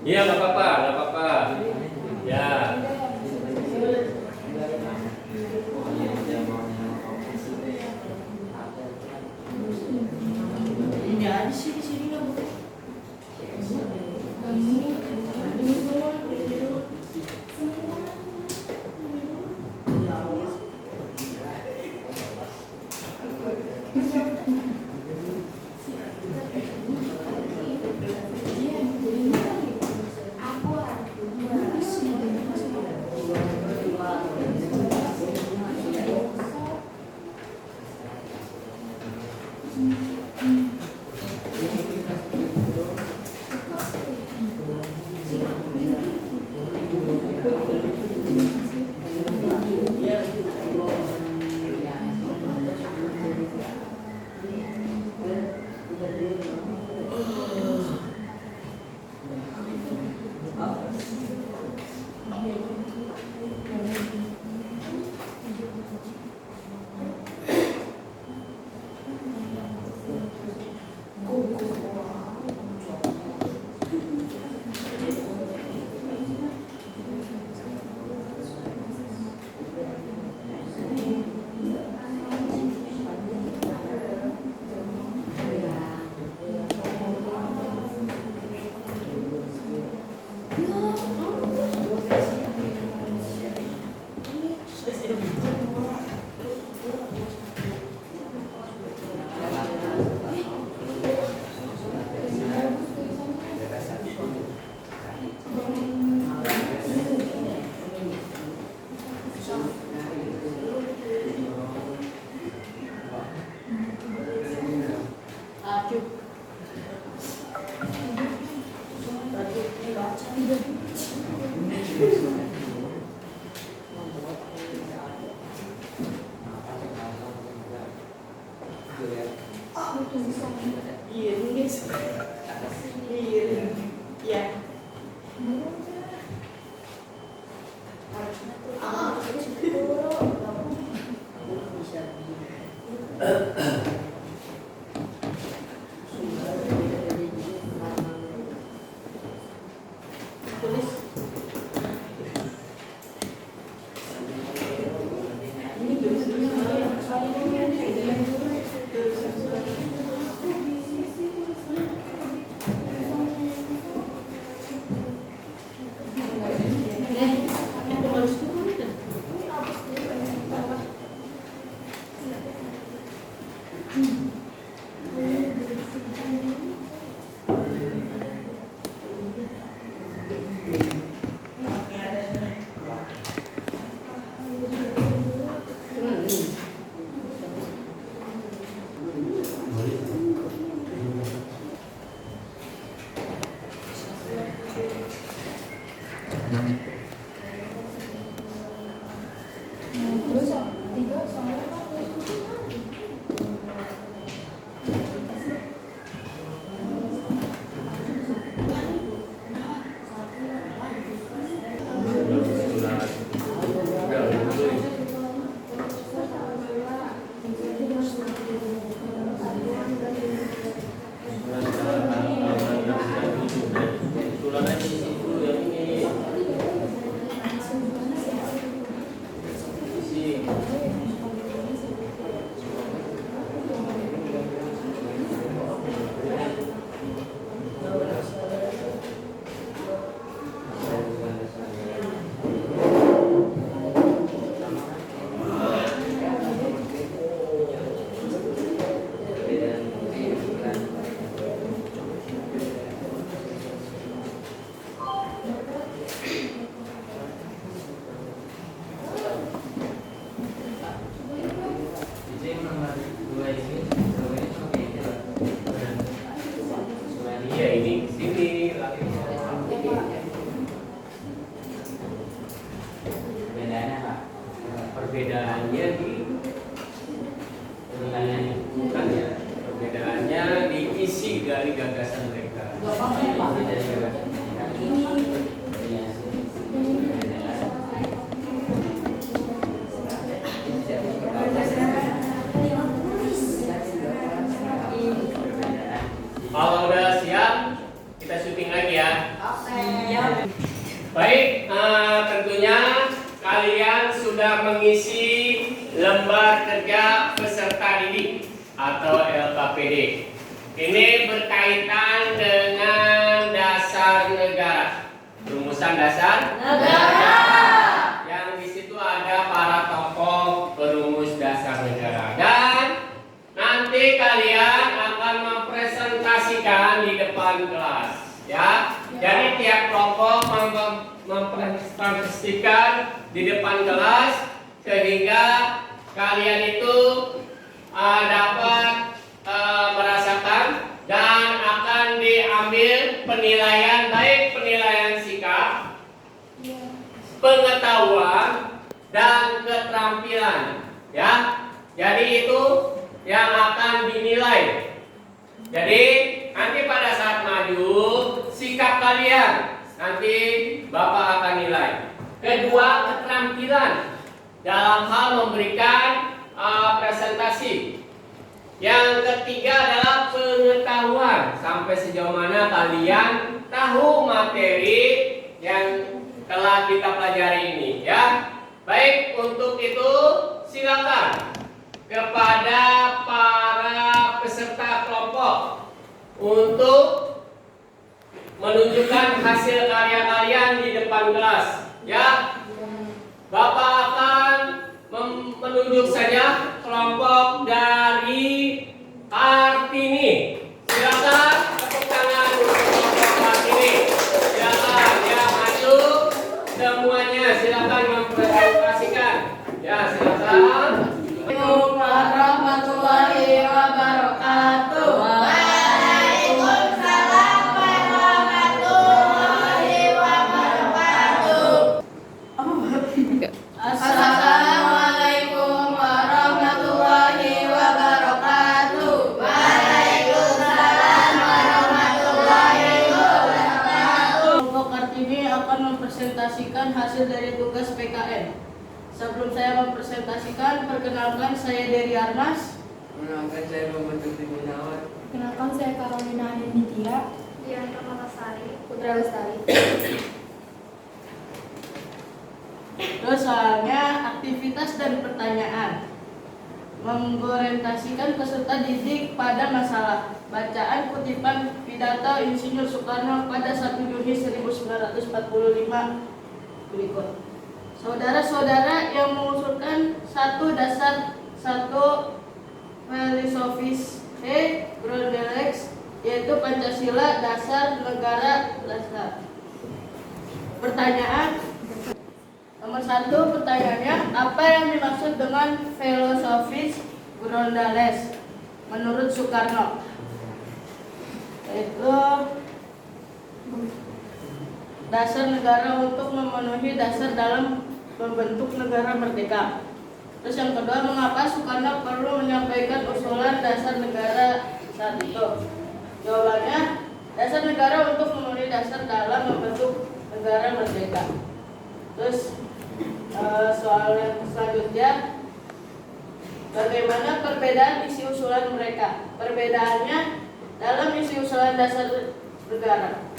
Iya nggak apa-apa, nggak apa-apa. Ya.
Ini aja sih di sini nggak boleh.
Iya, ini sini lagi.
Bedanya Pak?
Perbedaannya di bukan ya. Perbedaannya di isi dari gagasan mereka. Kalau udah siap, kita syuting lagi ya. Baik, tentunya kalian sudah mengisi lembar kerja peserta didik atau LKPD. Ini berkaitan dengan dasar negara, rumusan dasar negara. Yang di situ ada para tokoh perumus dasar negara, dan nanti kalian akan mempresentasikan di depan kelas, ya. Jadi tiap kelompok mempresentasikan di depan kelas sehingga kalian itu dapat merasakan dan akan diambil penilaian, baik penilaian sikap, pengetahuan, dan keterampilan, ya. Jadi itu yang akan dinilai. Jadi nanti pada saat maju, sikap kalian nanti Bapak akan nilai. Kedua, keterampilan dalam hal memberikan presentasi. Yang ketiga adalah pengetahuan, sampai sejauh mana kalian tahu materi yang telah kita pelajari ini, ya. Baik, untuk itu silakan kepada para peserta kelompok untuk menunjukkan hasil karya kalian di depan kelas, ya. Bapak akan menunjuk saja kelompok dari Kartini. Silakan tepuk tangan untuk kelompok Kartini. Silakan ya, maju semuanya, silakan mempresentasikan. Ya, silakan.
Assalamualaikum warahmatullahi wabarakatuh.
Waalaikumsalam warahmatullahi wabarakatuh.
Assalamualaikum warahmatullahi wabarakatuh.
Waalaikumsalam warahmatullahi wabarakatuh.
Kelompok Kartini akan mempresentasikan hasil dari tugas PKN. Sebelum saya mempresentasikan, perkenalkan saya Dery Armas.
Mengenalkan saya Muhammad Gunawan.
Kenalkan saya Carolina Nitya. Dian Permatasari. Putra Lestari.
Soalnya aktivitas dan pertanyaan. Mengorientasikan peserta didik pada masalah. Bacaan kutipan pidato Insinyur Soekarno pada 1 Juni 1945 berikut. Saudara-saudara yang mengusulkan satu dasar, satu filosofis Grundlegs, yaitu Pancasila dasar negara dasar. Pertanyaan nomor 1, pertanyaannya, apa yang dimaksud dengan filosofis Grundlegs menurut Soekarno? Yaitu dasar negara untuk memenuhi dasar dalam membentuk negara merdeka. Terus yang kedua, mengapa Soekarno perlu menyampaikan usulan dasar negara saat itu? Jawabannya, dasar negara untuk memenuhi dasar dalam membentuk negara merdeka. Terus soal yang selanjutnya, bagaimana perbedaan isi usulan mereka? Perbedaannya dalam isi usulan dasar negara.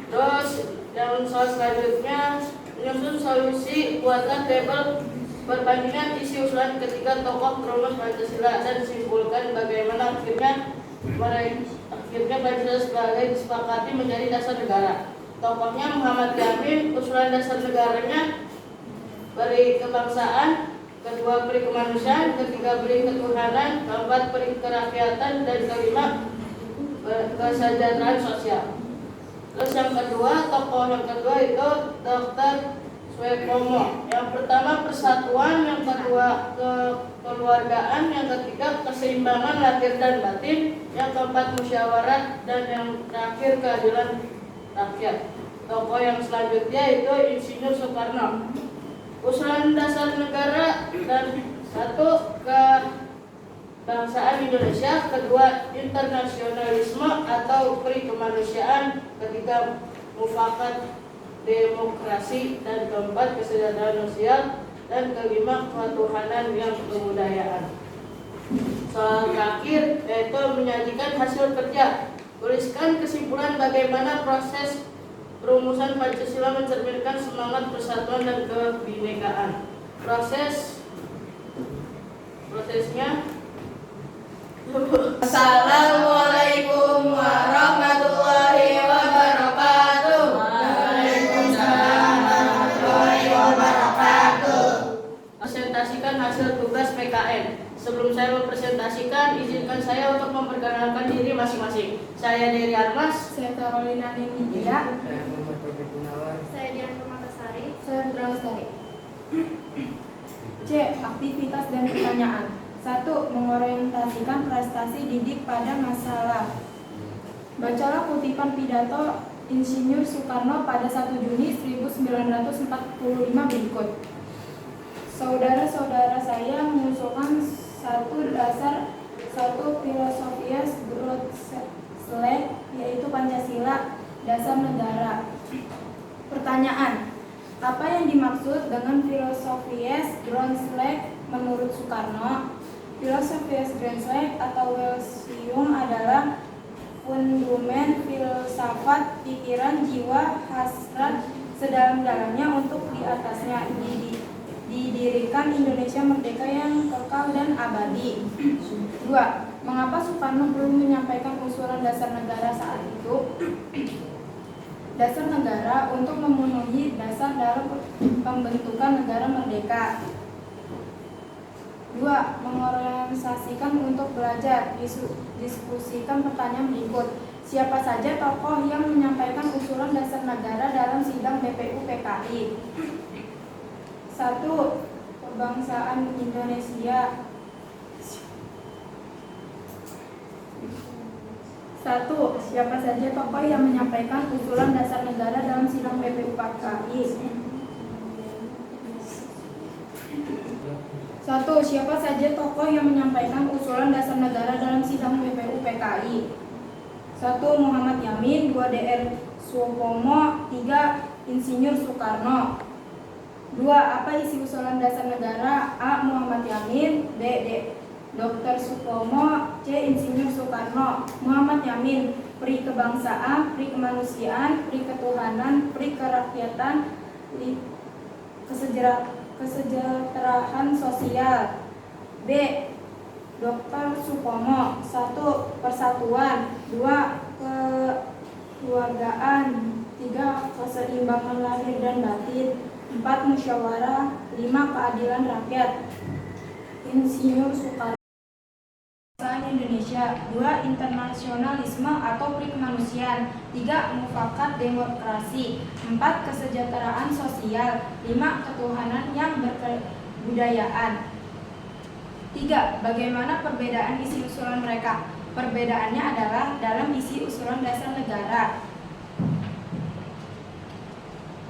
Terus yang soal selanjutnya, menyusun solusi buatlah tabel perbandingan isi usulan ketiga tokoh perumus Pancasila dan simpulkan bagaimana akhirnya Pancasila sebagai disepakati menjadi dasar negara. Tokohnya Muhammad Yamin, usulan dasar negaranya peri kebangsaan, kedua peri kemanusiaan, ketiga peri ketuhanan, keempat peri kerakyatan, dan kelima kesejahteraan sosial. Terus yang kedua, tokoh yang kedua itu Dr. Suetomo. Yang pertama persatuan, yang kedua kekeluargaan, yang ketiga keseimbangan lahir dan batin, yang keempat musyawarah, dan yang terakhir keadilan rakyat. Tokoh yang selanjutnya itu Insinyur Soekarno. Usulan dasar negara dan satu kebangsaan Indonesia, kedua internasionalisme atau peri kemanusiaan, ketiga mufakat demokrasi, dan keempat kesejahteraan sosial, dan kelima ketuhanan yang kebudayaan. Soal terakhir yaitu menyajikan hasil kerja. Tuliskan kesimpulan bagaimana proses perumusan Pancasila mencerminkan semangat persatuan dan kebinekaan. Prosesnya.
Assalamualaikum warahmatullahi wabarakatuh. Waalaikumsalam warahmatullahi wabarakatuh.
Presentasikan hasil tugas PKN. Sebelum saya mempresentasikan, izinkan saya untuk memperkenalkan diri masing-masing. Saya Dery Armas.
Saya Carolina Nindya.
Saya Muhammad Taufik Gunawan.
Saya Dian Permatasari.
Saya Lestari. C. Aktivitas dan pertanyaan. 1. Mengorientasikan prestasi didik pada masalah. Bacalah kutipan pidato Insinyur Soekarno pada 1 Juni 1945 berikut. Saudara-saudara saya mengusulkan satu filosofias Grundslag, yaitu Pancasila, dasar negara. Pertanyaan: apa yang dimaksud dengan filosofias Grundslag menurut Soekarno? Filosofias Grundslag atau Welsium adalah fundament filsafat, pikiran, jiwa, hasrat sedalam-dalamnya untuk di atasnya didirikan Indonesia merdeka yang kekal dan abadi. 2. Mengapa Soekarno perlu menyampaikan usulan dasar negara saat itu? Dasar negara untuk memenuhi dasar dalam pembentukan negara merdeka. 2. Mengorganisasikan untuk belajar. Diskusikan pertanyaan berikut. Siapa saja tokoh yang menyampaikan usulan dasar negara dalam sidang BPU PKI? 1. Kebangsaan Indonesia. 1. Siapa saja tokoh yang menyampaikan usulan dasar negara dalam sidang BPU PKI? 1. Siapa saja tokoh yang menyampaikan usulan dasar negara dalam sidang BPU PKI? 1. Muhammad Yamin. 2. Dr. Suetomo. 3. Insinyur Soekarno. 2. Apa isi usulan dasar negara? A. Muhammad Yamin. B. Dr. Suetomo. C. Insinyur Soekarno. Muhammad Yamin: peri kebangsaan, peri kemanusiaan, peri ketuhanan, peri kerakyatan, kesejahteraan sosial. B. Dr. Suetomo: 1. Persatuan. 2. Kekeluargaan. 3. Keseimbangan lahir dan batin. 4. Musyawarah. 5. Keadilan rakyat. Insinyur Soekarno. Indonesia. 2. Internasionalisme atau peri kemanusiaan. 3. Mufakat demokrasi. 4. Kesejahteraan sosial. 5. Ketuhanan yang berkebudayaan. 3. Bagaimana perbedaan isi usulan mereka? Perbedaannya adalah dalam isi usulan dasar negara.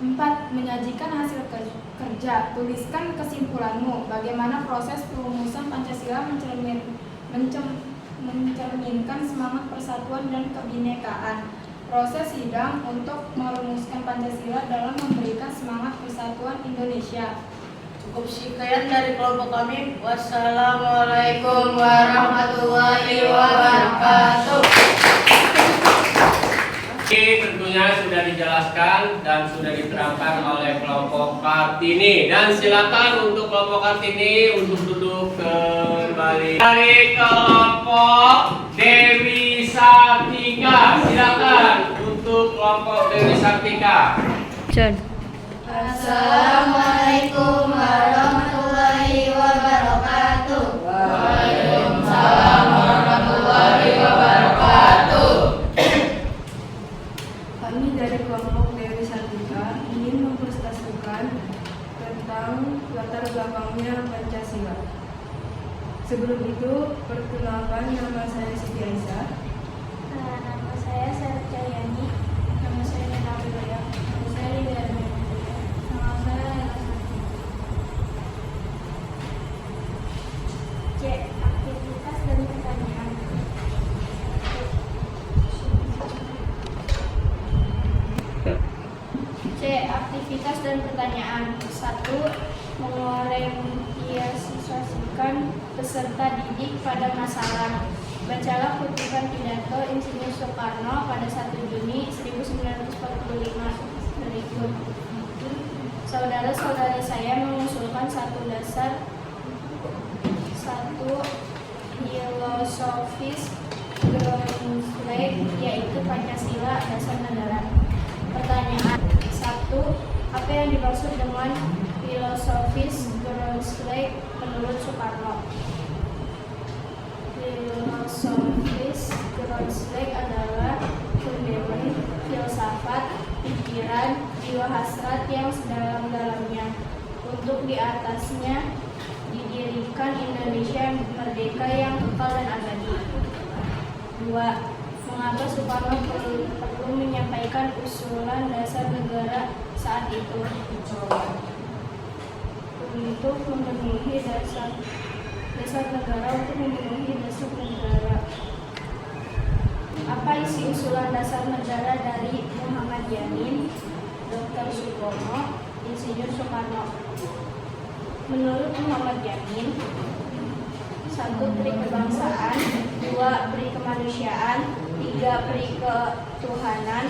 4. Menyajikan hasil kerja. Tuliskan kesimpulanmu. Bagaimana proses perumusan Pancasila mencerminkan semangat persatuan dan kebinekaan. Proses sidang untuk merumuskan Pancasila dalam memberikan semangat persatuan Indonesia.
Cukup sekian dari kelompok kami. Wassalamualaikum warahmatullahi wabarakatuh.
Ini tentunya sudah dijelaskan dan sudah diterangkan oleh kelompok Kartini, dan silakan untuk kelompok Kartini untuk duduk kembali. Dari kelompok Dewi Sartika, silakan untuk kelompok Dewi Sartika.
Assalamualaikum warahmatullahi wabarakatuh.
Waalaikumsalam warahmatullahi wabarakatuh.
Kami dari kelompok Dewi Sartika ingin mempresentasikan tentang latar belakangnya Pancasila. Sebelum itu, perkenalkan, nama saya Siti Aisyah.
Nama saya Sarjayani. Nama saya Nena Wilayah. Nama saya Lidia. Nama saya Lela Sakti. C. Aktivitas dan pertanyaan. C. Aktivitas dan pertanyaan. 1. Mengorientasikan peserta didik pada masalah. Bacalah kutipan pidato Insinyur Soekarno pada 1 Juni 1945 berikut. Saudara-saudara saya mengusulkan satu dasar, satu filosofis groundslide, yaitu Pancasila dasar negara. Pertanyaan 1. Apa yang dimaksud dengan filosofis groundslide menurut Soekarno? Filosofis groundslide adalah fundament filsafat, pikiran, jiwa hasrat yang sedalam-dalamnya. Untuk di atasnya didirikan Indonesia merdeka yang kekal dan abadi. 2. Mengapa Soekarno perlu menyampaikan usulan dasar negara saat itu? Untuk memenuhi dasar negara, untuk memenuhi dasar negara. Apa isi usulan dasar negara dari Muhammad Yamin, Dr. Supomo, Insinyur Soekarno? Menurut Muhammad Yamin, 1. Peri kebangsaan, 2. Peri kemanusiaan, 3. Peri ketuhanan,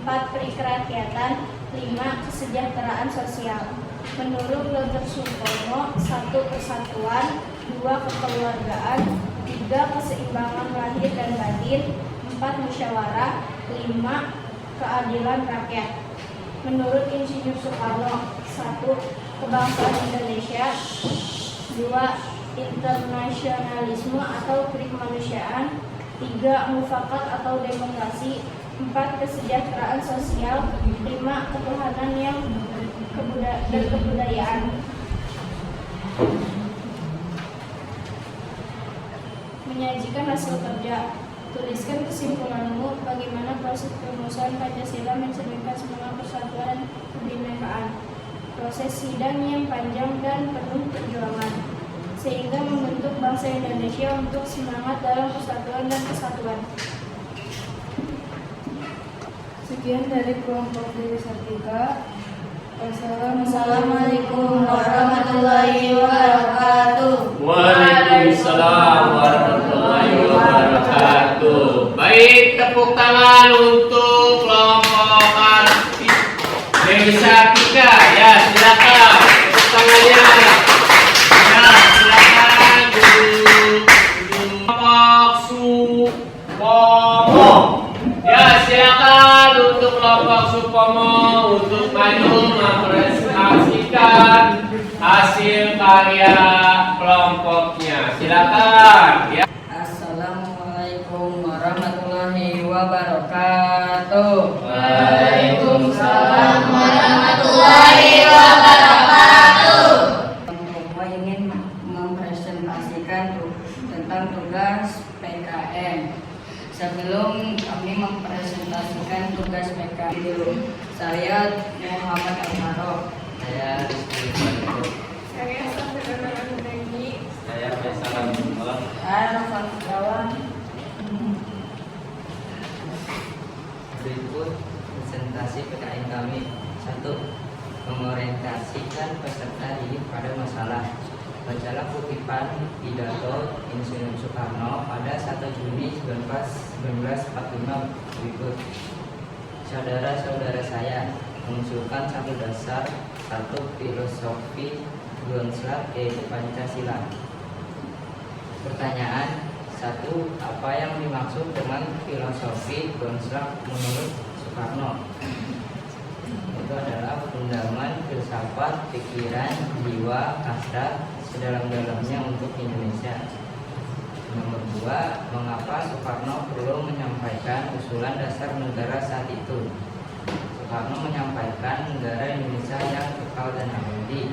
4. Peri kerakyatan, 5. Kesejahteraan sosial. Menurut Dr. Supomo, 1. Persatuan, 2. Kekeluargaan, 3. Keseimbangan lahir dan batin, 4. Musyawarah, 5. Keadilan rakyat. Menurut Insinyur Soekarno, 1. Kebangsaan Indonesia, 2. Internasionalisme atau peri kemanusiaan, 3. Mufakat atau demokrasi, 4. Kesejahteraan sosial, 5. Ketuhanan yang dan kebudayaan. Menyajikan hasil kerja. Tuliskan kesimpulanmu. Bagaimana proses perumusan Pancasila mencerminkan semangat persatuan kebinekaan. Proses sidang yang panjang dan penuh perjuangan, sehingga membentuk bangsa Indonesia untuk semangat dalam persatuan dan kesatuan.
Sekian dari kelompok Dewi Sartika.
Assalamualaikum warahmatullahi wabarakatuh.
Waalaikumsalam warahmatullahi wabarakatuh. Baik, tepuk tangan untuk kelompok Dewi Sartika. Ya, silakan tepuk tangannya. Ya, silakan duduk. Kelompok Supomo. Ya, silakan untuk kelompok Supomo untuk maju mempresentasikan hasil karya kelompoknya. Silakan. Ya.
Assalamualaikum warahmatullahi wabarakatuh.
Waalaikumsalam warahmatullahi wabarakatuh.
Saya ingin mempresentasikan tentang tugas PKN. Sebelum kami mempresentasikan tugas PKI dulu, saya Muhammad Al-Farouk. Saya Rizky Farouk.
Saya Safirana Anudani.
Saya Faisal Al-Mullah.
Saya Rafa Kawan.
Berikut presentasi PKI kami. 1. Mengorientasikan peserta didik pada masalah. Bacalah kutipan pidato Insinyur Soekarno pada 1 Juni 1945 berikut. Saudara-saudara saya, mengusulkan satu dasar, satu filosofi Gonslar yaitu Pancasila. Pertanyaan 1. Apa yang dimaksud dengan filosofi Gonslar menurut Soekarno? Itu adalah fundament filsafat, pikiran, jiwa, hasrat sedalam-dalamnya untuk Indonesia. Nomor 2. Mengapa Soekarno perlu menyampaikan usulan dasar negara saat itu? Soekarno menyampaikan negara Indonesia yang kekal dan abadi.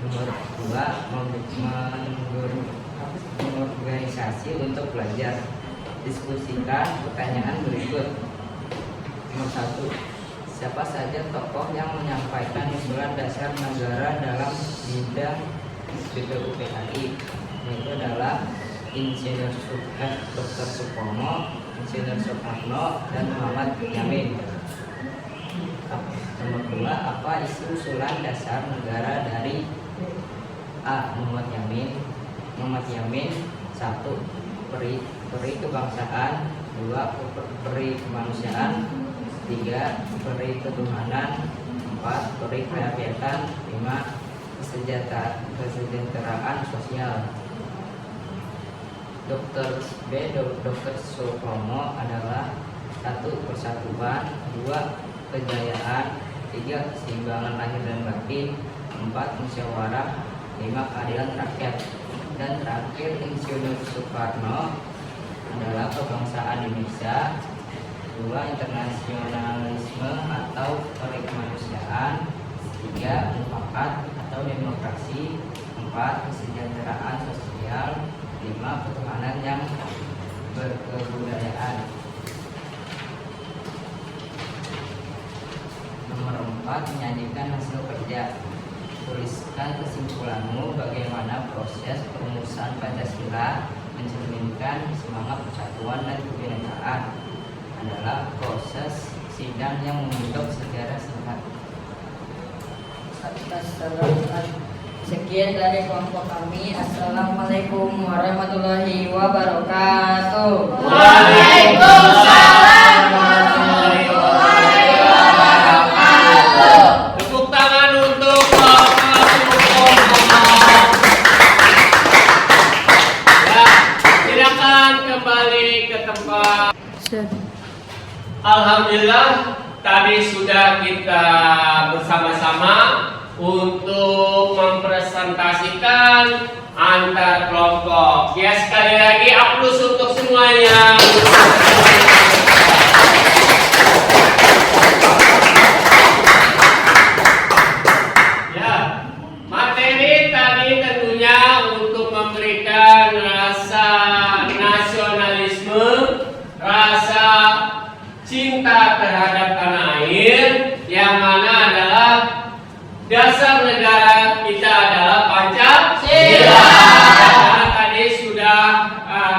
Nomor 2. Mengorganisasi untuk belajar. Diskusikan pertanyaan berikut. Nomor 1. Siapa saja tokoh yang menyampaikan usulan dasar negara dalam bidang BPUPKI? Itu adalah Insinyur Dr. Supomo, Insinyur Soekarno, dan Muhammad Yamin. Nomor 2. Apa isi usulan dasar negara dari A. Muhammad Yamin? Muhammad Yamin 1. Peri kebangsaan, 2. Peri kemanusiaan, 3. Peri ketuhanan, 4. Peri kerakyatan, 5. Kesejahteraan sosial. Dr. Supomo adalah 1. Persatuan, 2. Kejayaan, 3. Keseimbangan lahir dan batin, 4. Musyawarah, 5. Keadilan rakyat. Dan terakhir Insinyur Soekarno adalah kebangsaan Indonesia, 2. Internasionalisme atau kemanusiaan, 3. Mufakat atau demokrasi, 4. Kesejahteraan sosial, 5. Ketuhanan yang berkebudayaan. Nomor 4. Menyajikan hasil kerja. Tuliskan kesimpulanmu bagaimana proses perumusan Pancasila mencerminkan semangat persatuan dan kebinekaan. Adalah proses sidang yang membentuk sejarah singkat.
Sekian dari kelompok kami. Assalamualaikum warahmatullahi wabarakatuh.
Waalaikumsalam warahmatullahi wabarakatuh.
Tepuk tangan untuk Bapak Supomo. Ya, silakan kembali ke tempat. Alhamdulillah, tadi sudah kita bersama-sama untuk mempresentasikan antar kelompok. Ya, sekali lagi aplaus untuk semuanya. Ya, materi tadi tentunya untuk memberikan rasa nasionalisme, rasa cinta terhadap tanah air, yang mana adalah dasar negara kita adalah Pancasila. Karena tadi sudah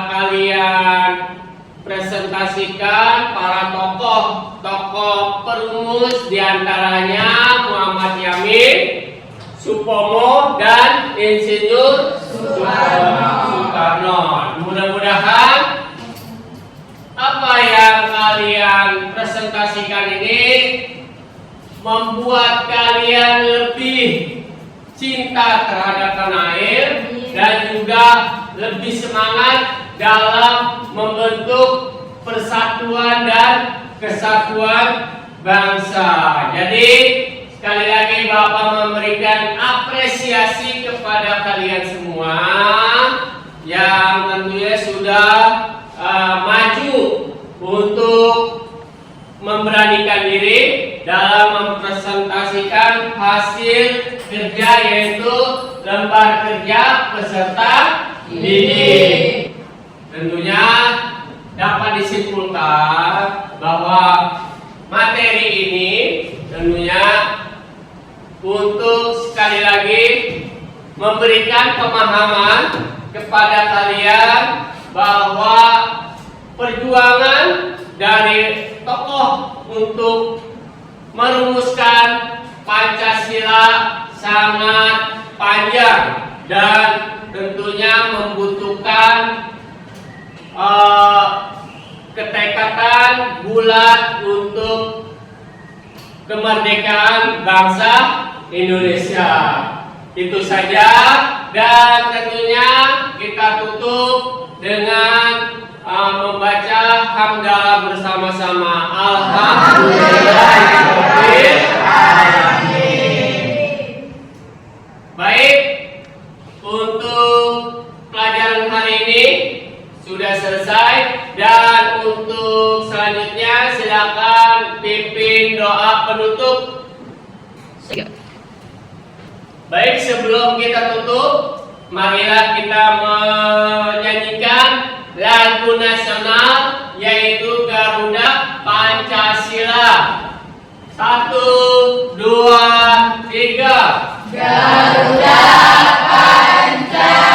kalian presentasikan para tokoh perumus, diantaranya Muhammad Yamin, Supomo, dan Insinyur Soekarno. Mudah-mudahan apa yang kalian presentasikan ini membuat kalian lebih cinta terhadap tanah air dan juga lebih semangat dalam membentuk persatuan dan kesatuan bangsa. Jadi sekali lagi Bapak memberikan apresiasi kepada kalian semua yang tentunya sudah maju untuk memberanikan diri dalam mempresentasikan hasil kerja, yaitu lembar kerja peserta didik. Tentunya dapat bahwa materi ini tentunya untuk sekali lagi memberikan pemahaman kepada kalian bahwa perjuangan dari tokoh untuk merumuskan Pancasila sangat panjang dan tentunya membutuhkan ketekatan bulat untuk kemerdekaan bangsa Indonesia. Itu saja, dan tentunya kita tutup dengan membaca hamdalah bersama-sama. Alhamdulillahirabbil alamin. Baik, untuk pelajaran hari ini sudah selesai, dan untuk selanjutnya silakan pimpin doa penutup. Baik, sebelum kita tutup, marilah kita menyanyikan lagu nasional yaitu Garuda Pancasila. 1, 2, 3. Garuda Pancasila.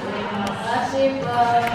Terima kasih Pak.